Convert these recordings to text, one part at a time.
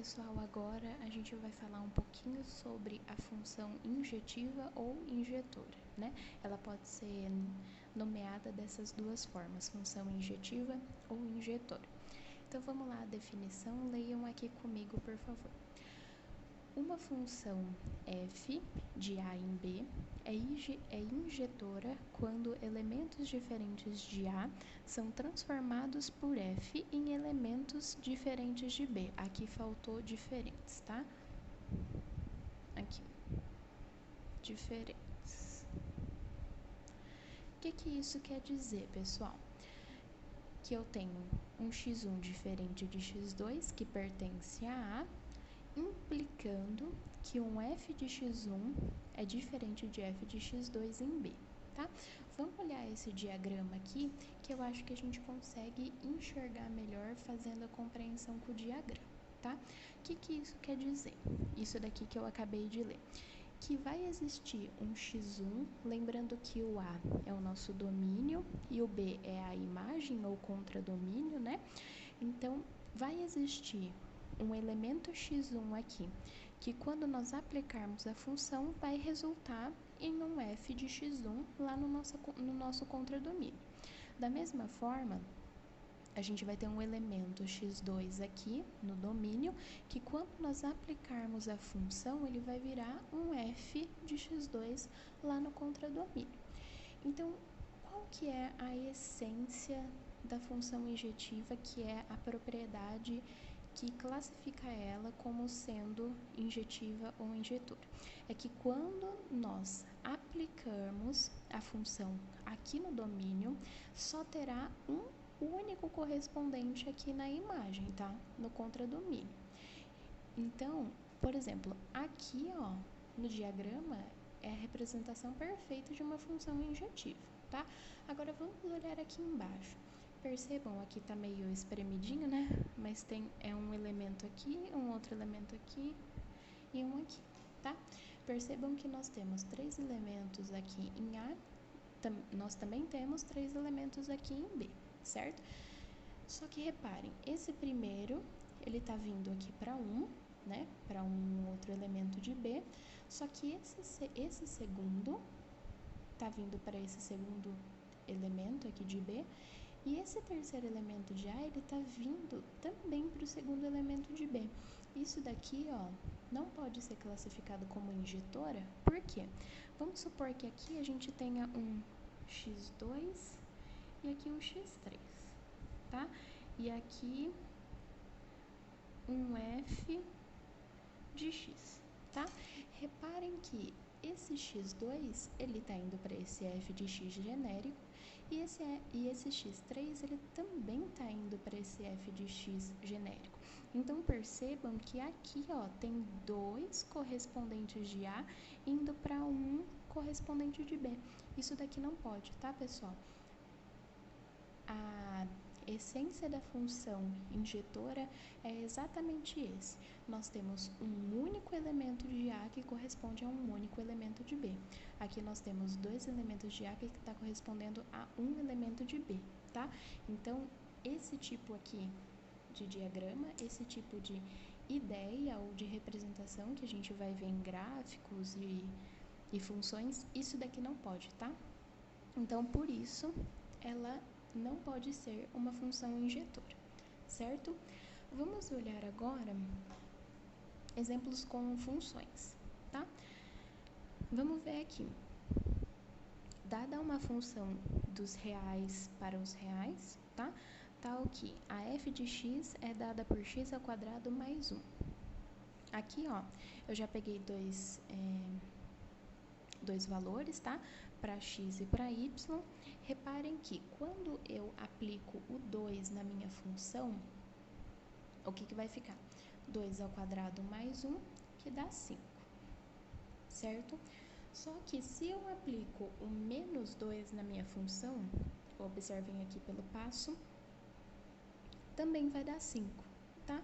pessoal, agora a gente vai falar um pouquinho sobre a função injetiva ou injetora, né? Ela pode ser nomeada dessas duas formas, função injetiva ou injetora. Então vamos lá, a definição, leiam aqui comigo, por favor. Uma função f de A em B é injetora quando elementos diferentes de A são transformados por f em elementos diferentes de B. Aqui faltou diferentes, tá? Aqui. Diferentes. O que isso quer dizer, pessoal? Que eu tenho um x1 diferente de x2 que pertence a A, implicando que um f de x1 é diferente de f de x2 em B, tá? Vamos olhar esse diagrama aqui, que eu acho que a gente consegue enxergar melhor fazendo a compreensão com o diagrama, tá? O que isso quer dizer? Isso daqui que eu acabei de ler. Que vai existir um x1, lembrando que o A é o nosso domínio e o B é a imagem ou contradomínio, né? Então, vai existir um elemento x1 aqui, que quando nós aplicarmos a função, vai resultar em um f de x1 lá no nosso contradomínio. Da mesma forma, a gente vai ter um elemento x2 aqui no domínio, que quando nós aplicarmos a função, ele vai virar um f de x2 lá no contradomínio. Então, qual que é a essência da função injetiva, que é a propriedade que classifica ela como sendo injetiva ou injetora? É que quando nós aplicarmos a função aqui no domínio, só terá um único correspondente aqui na imagem, tá? No contradomínio. Então, por exemplo, aqui, ó, no diagrama, é a representação perfeita de uma função injetiva, tá? Agora, vamos olhar aqui embaixo. Percebam, aqui tá meio espremidinho, né? Mas é um elemento aqui, um outro elemento aqui e um aqui, tá? Percebam que nós temos 3 elementos aqui em A, nós também temos 3 elementos aqui em B, certo? Só que reparem, esse primeiro, ele tá vindo aqui para 1, né? Para um outro elemento de B, só que esse segundo tá vindo para esse segundo elemento aqui de B, e esse terceiro elemento de A, ele tá vindo também para o segundo elemento de B. Isso daqui, ó, não pode ser classificado como injetora, por quê? Vamos supor que aqui a gente tenha um x2 e aqui um x3, tá? E aqui um f de x, tá? Reparem que esse x2, ele tá indo para esse f de x genérico, e esse x3, ele também tá indo para esse f de x genérico. Então, percebam que aqui, ó, tem 2 correspondentes de A indo para um correspondente de B. Isso daqui não pode, tá, pessoal? A essência da função injetora é exatamente esse. Nós temos um único elemento de A que corresponde a um único elemento de B. Aqui nós temos 2 elementos de A que está correspondendo a um elemento de B, tá? Então, esse tipo aqui de diagrama, esse tipo de ideia ou de representação que a gente vai ver em gráficos e funções, isso daqui não pode, tá? Então, por isso, ela não pode ser uma função injetora, certo? Vamos olhar agora exemplos com funções, tá? Vamos ver aqui. Dada uma função dos reais para os reais, tá? Tal que a f de x é dada por x ao quadrado mais 1. Aqui, ó, eu já peguei dois valores, tá? Para x e para y. Reparem que quando eu aplico o 2 na minha função, o que vai ficar? 2 ao quadrado mais 1, que dá 5, certo? Só que se eu aplico o menos 2 na minha função, observem aqui pelo passo, também vai dar 5, tá?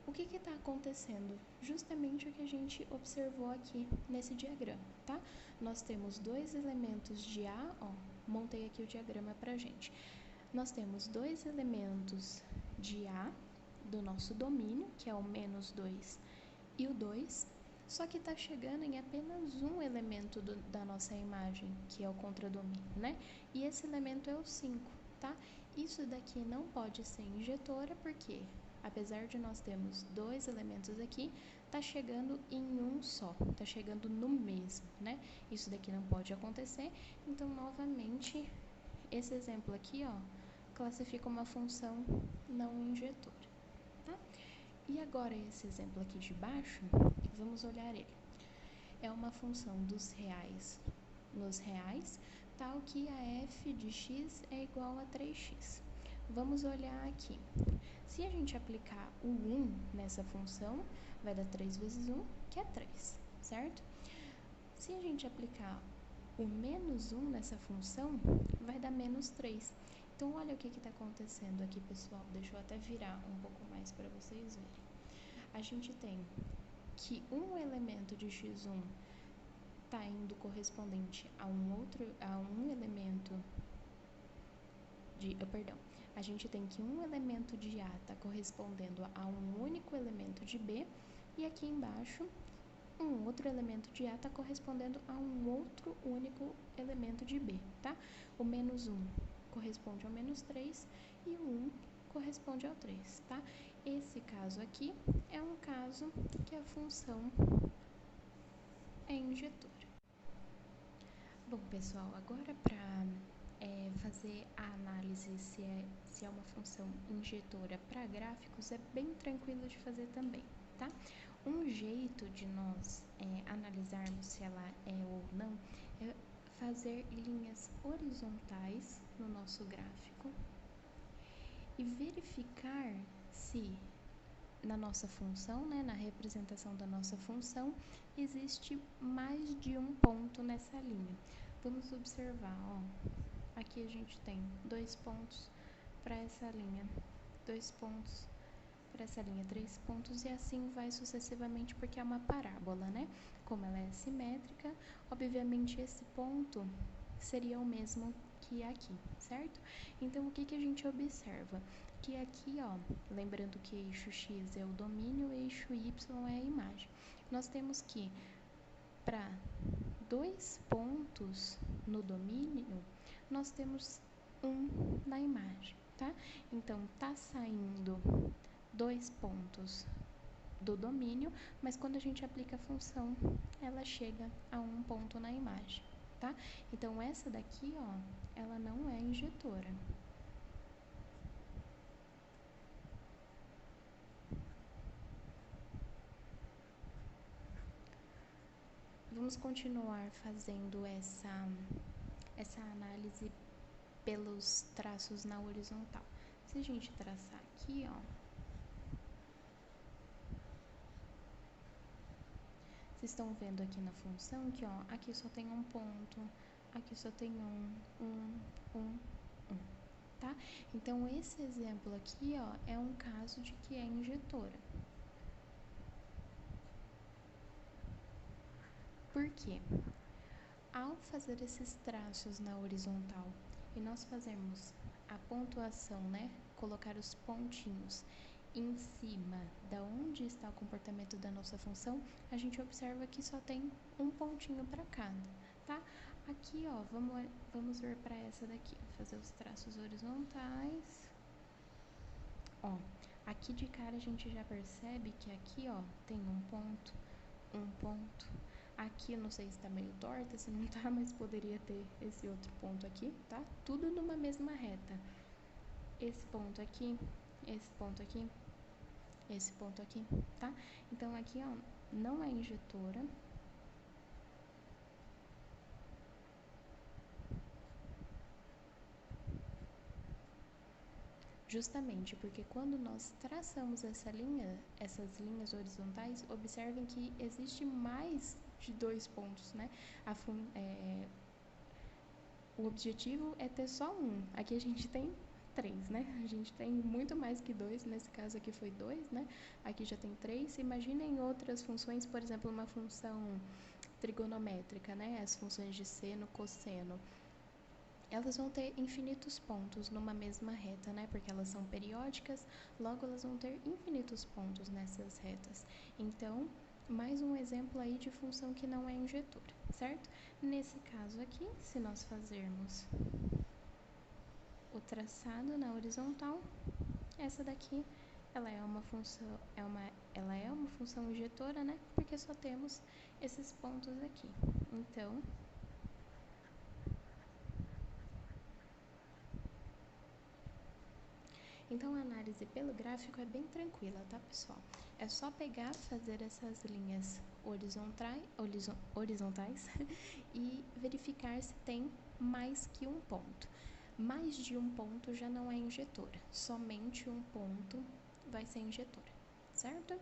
O que está acontecendo? Justamente o que a gente observou aqui nesse diagrama, tá? Nós temos 2 elementos de A, ó, montei aqui o diagrama pra gente. Nós temos 2 elementos de A do nosso domínio, que é o menos 2 e o 2, só que está chegando em apenas um elemento da nossa imagem, que é o contradomínio, né? E esse elemento é o 5, tá? Isso daqui não pode ser injetora, porque apesar de nós termos dois elementos aqui, está chegando em um só, está chegando no mesmo, né? Isso daqui não pode acontecer, então, novamente, esse exemplo aqui, ó, classifica uma função não injetora, tá? E agora esse exemplo aqui de baixo, vamos olhar ele. É uma função dos reais nos reais, tal que a f de x é igual a 3x. Vamos olhar aqui. Se a gente aplicar o 1 nessa função, vai dar 3 vezes 1, que é 3, certo? Se a gente aplicar o menos 1 nessa função, vai dar menos 3. Então, olha o que está acontecendo aqui, pessoal. Deixa eu até virar um pouco mais para vocês verem. A gente tem que um elemento de x1 está indo correspondente a um elemento de... a gente tem que um elemento de A está correspondendo a um único elemento de B, e aqui embaixo um outro elemento de A está correspondendo a um outro único elemento de B, tá? O menos 1 corresponde ao menos 3 e o 1 corresponde ao 3, tá? Esse caso aqui é um caso que a função é injetora. Bom, pessoal, agora para fazer a análise se é uma função injetora para gráficos, é bem tranquilo de fazer também, tá? Um jeito de nós analisarmos se ela é ou não é fazer linhas horizontais no nosso gráfico e verificar se na nossa função, né, na representação da nossa função, existe mais de um ponto nessa linha. Vamos observar, ó, aqui a gente tem 2 pontos para essa linha, 2 pontos para essa linha, 3 pontos, e assim vai sucessivamente, porque é uma parábola, né? Como ela é simétrica, obviamente esse ponto seria o mesmo que aqui, certo? Então, o que a gente observa? Que aqui, ó, lembrando que eixo x é o domínio, eixo y é a imagem. Nós temos que, para 2 pontos no domínio, nós temos 1 na imagem, tá? Então, tá saindo 2 pontos do domínio, mas quando a gente aplica a função, ela chega a 1 ponto na imagem, tá? Então, essa daqui, ó, ela não é injetora. Vamos continuar fazendo essa análise pelos traços na horizontal. Se a gente traçar aqui, ó, vocês estão vendo aqui na função que, ó, aqui só tem um ponto, aqui só tem um, tá? Então, esse exemplo aqui, ó, é um caso de que é injetora. Por quê? Ao fazer esses traços na horizontal e nós fazermos a pontuação, né, colocar os pontinhos em cima da onde está o comportamento da nossa função, a gente observa que só tem um pontinho para cada, tá? Aqui, ó, vamos ver para essa daqui, fazer os traços horizontais. Ó, aqui de cara a gente já percebe que aqui, ó, tem um ponto. Aqui eu não sei se tá meio torta, se não tá, mas poderia ter esse outro ponto aqui, tá? Tudo numa mesma reta. Esse ponto aqui, esse ponto aqui, esse ponto aqui, tá? Então, aqui, ó, não é injetora. Justamente porque quando nós traçamos essas linhas horizontais, observem que existe mais de 2 pontos, né? O objetivo é ter só um. Aqui a gente tem 3, né? A gente tem muito mais que 2, nesse caso aqui foi 2, né? Aqui já tem 3. Imaginem outras funções, por exemplo, uma função trigonométrica, né? As funções de seno, cosseno. elas vão ter infinitos pontos numa mesma reta, né? Porque elas são periódicas, logo elas vão ter infinitos pontos nessas retas. Então, mais um exemplo aí de função que não é injetora, certo? Nesse caso aqui, se nós fazermos o traçado na horizontal, essa daqui ela é uma função injetora, né? Porque só temos esses pontos aqui. Então a análise pelo gráfico é bem tranquila, tá, pessoal? É só pegar, fazer essas linhas horizontais e verificar se tem mais que um ponto. Mais de um ponto já não é injetora, somente um ponto vai ser injetora, certo?